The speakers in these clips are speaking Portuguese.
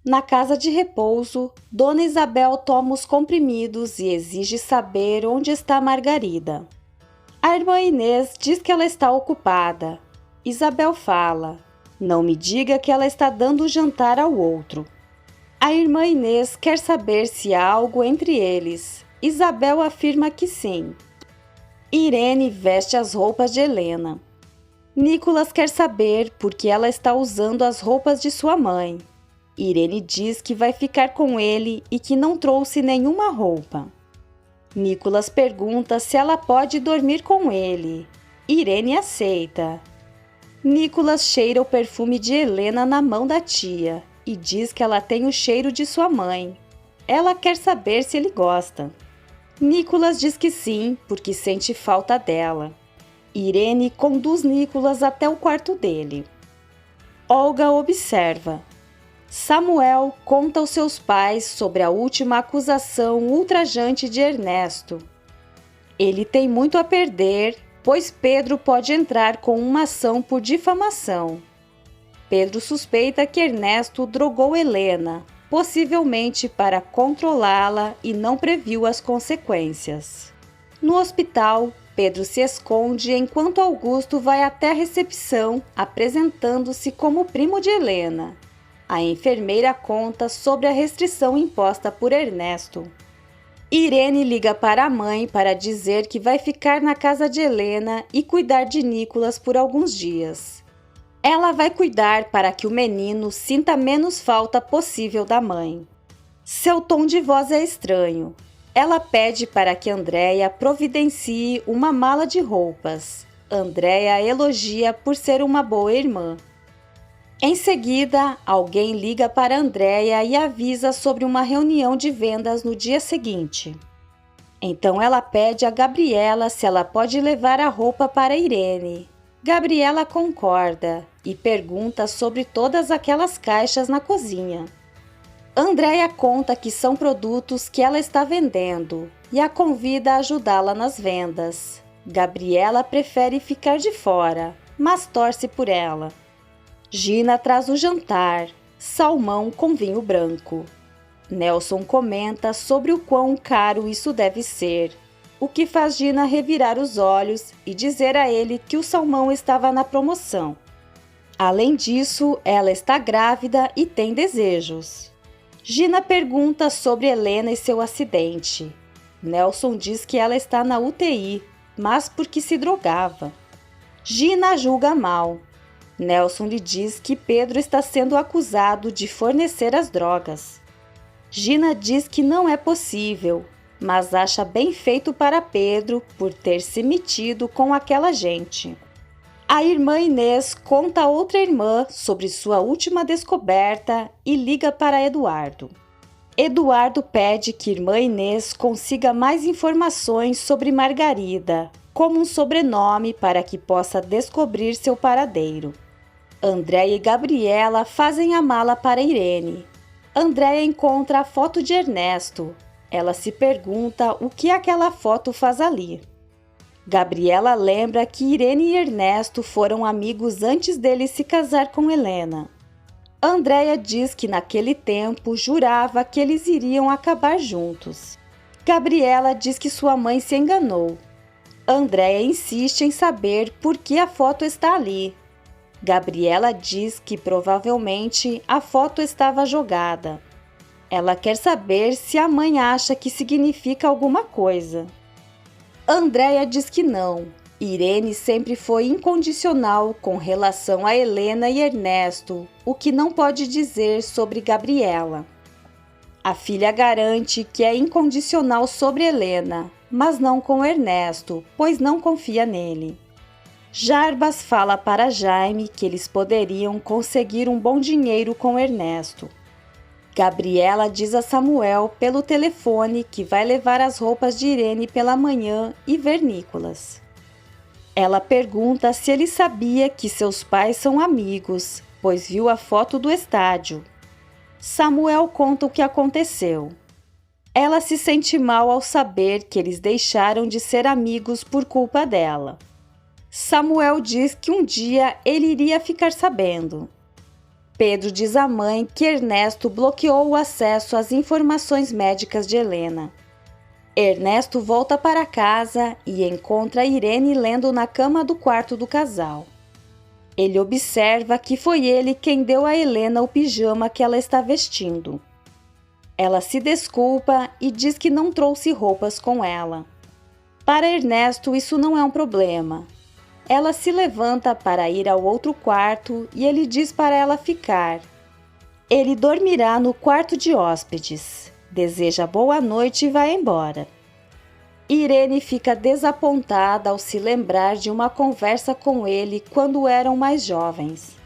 Na casa de repouso, Dona Isabel toma os comprimidos e exige saber onde está Margarida. A irmã Inês diz que ela está ocupada. Isabel fala: "Não me diga que ela está dando jantar ao outro." A irmã Inês quer saber se há algo entre eles. Isabel afirma que sim. Irene veste as roupas de Helena. Nicolas quer saber por que ela está usando as roupas de sua mãe. Irene diz que vai ficar com ele e que não trouxe nenhuma roupa. Nicolas pergunta se ela pode dormir com ele. Irene aceita. Nicolas cheira o perfume de Helena na mão da tia e diz que ela tem o cheiro de sua mãe. Ela quer saber se ele gosta. Nicolas diz que sim, porque sente falta dela. Irene conduz Nicolas até o quarto dele. Olga observa. Samuel conta aos seus pais sobre a última acusação ultrajante de Ernesto. Ele tem muito a perder, pois Pedro pode entrar com uma ação por difamação. Pedro suspeita que Ernesto drogou Helena, possivelmente para controlá-la, e não previu as consequências. No hospital, Pedro se esconde enquanto Augusto vai até a recepção, apresentando-se como primo de Helena. A enfermeira conta sobre a restrição imposta por Ernesto. Irene liga para a mãe para dizer que vai ficar na casa de Helena e cuidar de Nicolas por alguns dias. Ela vai cuidar para que o menino sinta menos falta possível da mãe. Seu tom de voz é estranho. Ela pede para que Andréia providencie uma mala de roupas. Andréia elogia por ser uma boa irmã. Em seguida, alguém liga para Andréia e avisa sobre uma reunião de vendas no dia seguinte. Então ela pede a Gabriela se ela pode levar a roupa para Irene. Gabriela concorda e pergunta sobre todas aquelas caixas na cozinha. Andréia conta que são produtos que ela está vendendo e a convida a ajudá-la nas vendas. Gabriela prefere ficar de fora, mas torce por ela. Gina traz o jantar, salmão com vinho branco. Nelson comenta sobre o quão caro isso deve ser, o que faz Gina revirar os olhos e dizer a ele que o salmão estava na promoção. Além disso, ela está grávida e tem desejos. Gina pergunta sobre Helena e seu acidente. Nelson diz que ela está na UTI, mas porque se drogava. Gina julga mal. Nelson lhe diz que Pedro está sendo acusado de fornecer as drogas. Gina diz que não é possível, mas acha bem feito para Pedro por ter se metido com aquela gente. A irmã Inês conta a outra irmã sobre sua última descoberta e liga para Eduardo. Eduardo pede que irmã Inês consiga mais informações sobre Margarida, como um sobrenome para que possa descobrir seu paradeiro. Andréia e Gabriela fazem a mala para Irene. Andréia encontra a foto de Ernesto. Ela se pergunta o que aquela foto faz ali. Gabriela lembra que Irene e Ernesto foram amigos antes dele se casar com Helena. Andréia diz que naquele tempo jurava que eles iriam acabar juntos. Gabriela diz que sua mãe se enganou. Andréia insiste em saber por que a foto está ali. Gabriela diz que provavelmente a foto estava jogada. Ela quer saber se a mãe acha que significa alguma coisa. Andréia diz que não. Irene sempre foi incondicional com relação a Helena e Ernesto, o que não pode dizer sobre Gabriela. A filha garante que é incondicional sobre Helena, mas não com Ernesto, pois não confia nele. Jarbas fala para Jaime que eles poderiam conseguir um bom dinheiro com Ernesto. Gabriela diz a Samuel pelo telefone que vai levar as roupas de Irene pela manhã e ver Nicolas. Ela pergunta se ele sabia que seus pais são amigos, pois viu a foto do estádio. Samuel conta o que aconteceu. Ela se sente mal ao saber que eles deixaram de ser amigos por culpa dela. Samuel diz que um dia ele iria ficar sabendo. Pedro diz à mãe que Ernesto bloqueou o acesso às informações médicas de Helena. Ernesto volta para casa e encontra Irene lendo na cama do quarto do casal. Ele observa que foi ele quem deu a Helena o pijama que ela está vestindo. Ela se desculpa e diz que não trouxe roupas com ela. Para Ernesto, isso não é um problema. Ela se levanta para ir ao outro quarto e ele diz para ela ficar. Ele dormirá no quarto de hóspedes, deseja boa noite e vai embora. Irene fica desapontada ao se lembrar de uma conversa com ele quando eram mais jovens.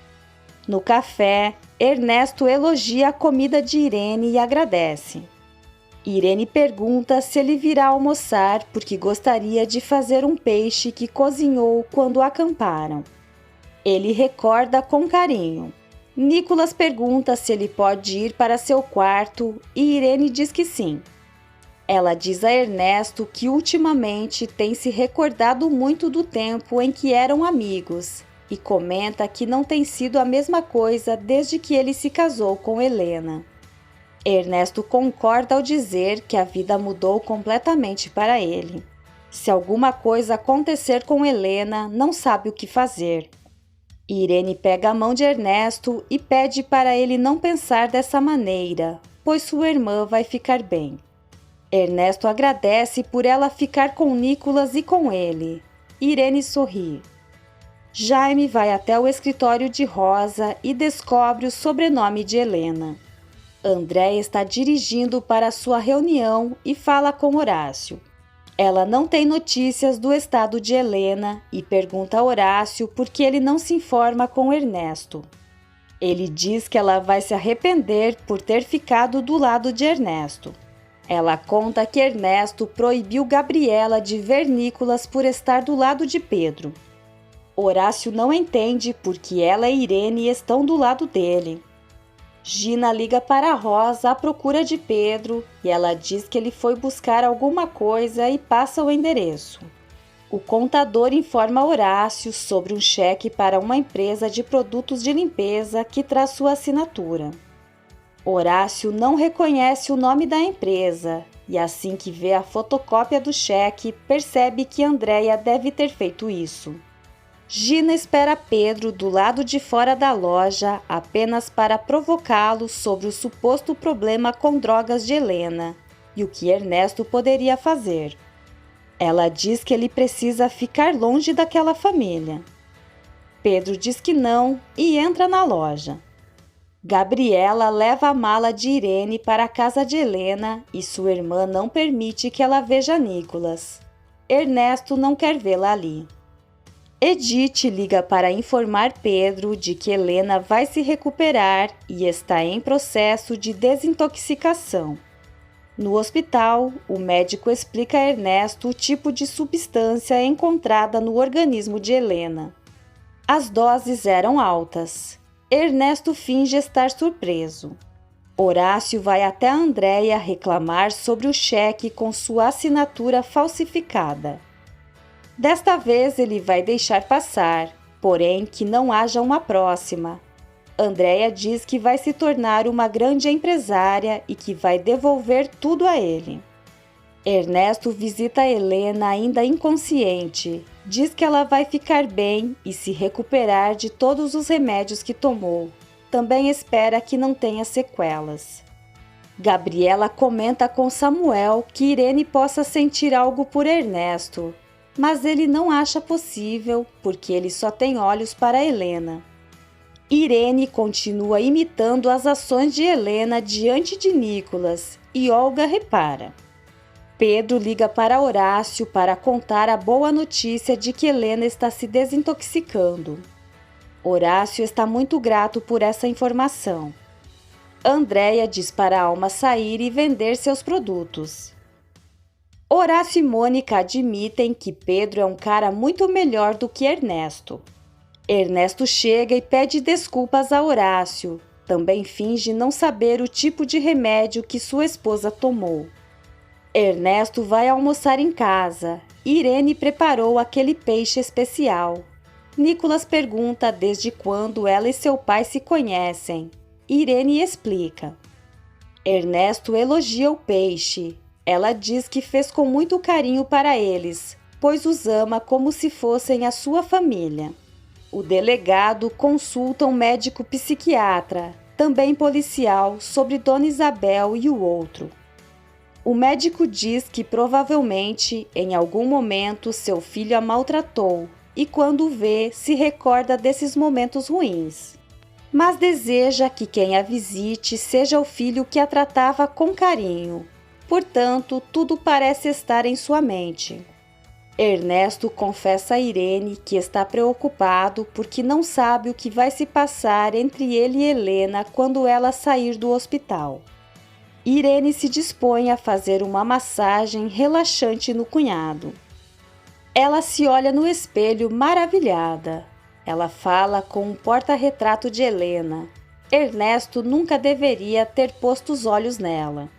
No café, Ernesto elogia a comida de Irene e agradece. Irene pergunta se ele virá almoçar porque gostaria de fazer um peixe que cozinhou quando acamparam. Ele recorda com carinho. Nicolas pergunta se ele pode ir para seu quarto e Irene diz que sim. Ela diz a Ernesto que ultimamente tem se recordado muito do tempo em que eram amigos e comenta que não tem sido a mesma coisa desde que ele se casou com Helena. Ernesto concorda ao dizer que a vida mudou completamente para ele. Se alguma coisa acontecer com Helena, não sabe o que fazer. Irene pega a mão de Ernesto e pede para ele não pensar dessa maneira, pois sua irmã vai ficar bem. Ernesto agradece por ela ficar com Nicolas e com ele. Irene sorri. Jaime vai até o escritório de Rosa e descobre o sobrenome de Helena. Andréia está dirigindo para sua reunião e fala com Horácio. Ela não tem notícias do estado de Helena e pergunta a Horácio por que ele não se informa com Ernesto. Ele diz que ela vai se arrepender por ter ficado do lado de Ernesto. Ela conta que Ernesto proibiu Gabriela de ver Nicolas por estar do lado de Pedro. Horácio não entende porque ela e Irene estão do lado dele. Gina liga para Rosa à procura de Pedro e ela diz que ele foi buscar alguma coisa e passa o endereço. O contador informa Horácio sobre um cheque para uma empresa de produtos de limpeza que traz sua assinatura. Horácio não reconhece o nome da empresa e assim que vê a fotocópia do cheque, percebe que Andréia deve ter feito isso. Gina espera Pedro do lado de fora da loja apenas para provocá-lo sobre o suposto problema com drogas de Helena e o que Ernesto poderia fazer. Ela diz que ele precisa ficar longe daquela família. Pedro diz que não e entra na loja. Gabriela leva a mala de Irene para a casa de Helena e sua irmã não permite que ela veja Nicolas. Ernesto não quer vê-la ali. Edith liga para informar Pedro de que Helena vai se recuperar e está em processo de desintoxicação. No hospital, o médico explica a Ernesto o tipo de substância encontrada no organismo de Helena. As doses eram altas. Ernesto finge estar surpreso. Horácio vai até Andréia reclamar sobre o cheque com sua assinatura falsificada. Desta vez ele vai deixar passar, porém que não haja uma próxima. Andréia diz que vai se tornar uma grande empresária e que vai devolver tudo a ele. Ernesto visita Helena ainda inconsciente, diz que ela vai ficar bem e se recuperar de todos os remédios que tomou. Também espera que não tenha sequelas. Gabriela comenta com Samuel que Irene possa sentir algo por Ernesto, mas ele não acha possível porque ele só tem olhos para Helena. Irene continua imitando as ações de Helena diante de Nicolas e Olga repara. Pedro liga para Horácio para contar a boa notícia de que Helena está se desintoxicando. Horácio está muito grato por essa informação. Andréia diz para a Alma sair e vender seus produtos. Horácio e Mônica admitem que Pedro é um cara muito melhor do que Ernesto. Ernesto chega e pede desculpas a Horácio. Também finge não saber o tipo de remédio que sua esposa tomou. Ernesto vai almoçar em casa. Irene preparou aquele peixe especial. Nicolas pergunta desde quando ela e seu pai se conhecem. Irene explica. Ernesto elogia o peixe. Ela diz que fez com muito carinho para eles, pois os ama como se fossem a sua família. O delegado consulta um médico psiquiatra, também policial, sobre Dona Isabel e o outro. O médico diz que provavelmente, em algum momento, seu filho a maltratou e quando vê, se recorda desses momentos ruins. Mas deseja que quem a visite seja o filho que a tratava com carinho. Portanto, tudo parece estar em sua mente. Ernesto confessa a Irene que está preocupado porque não sabe o que vai se passar entre ele e Helena quando ela sair do hospital. Irene se dispõe a fazer uma massagem relaxante no cunhado. Ela se olha no espelho maravilhada. Ela fala com um porta-retrato de Helena. Ernesto nunca deveria ter posto os olhos nela.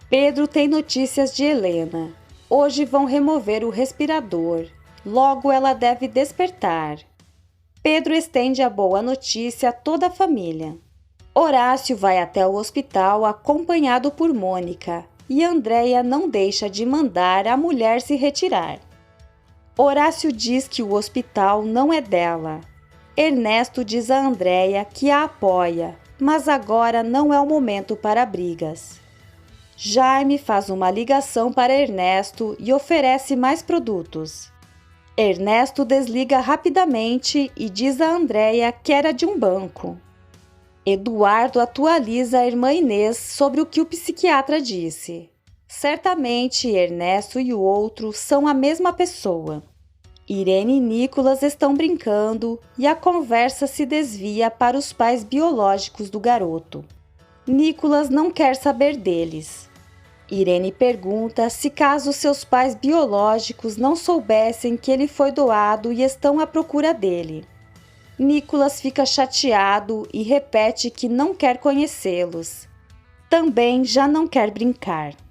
Pedro tem notícias de Helena. Hoje vão remover o respirador. Logo ela deve despertar. Pedro estende a boa notícia a toda a família. Horácio vai até o hospital acompanhado por Mônica e Andréia não deixa de mandar a mulher se retirar. Horácio diz que o hospital não é dela. Ernesto diz a Andréia que a apoia, mas agora não é o momento para brigas. Jaime faz uma ligação para Ernesto e oferece mais produtos. Ernesto desliga rapidamente e diz a Andréia que era de um banco. Eduardo atualiza a irmã Inês sobre o que o psiquiatra disse. Certamente Ernesto e o outro são a mesma pessoa. Irene e Nicolas estão brincando e a conversa se desvia para os pais biológicos do garoto. Nicolas não quer saber deles. Irene pergunta se caso seus pais biológicos não soubessem que ele foi doado e estão à procura dele. Nicolas fica chateado e repete que não quer conhecê-los. Também já não quer brincar.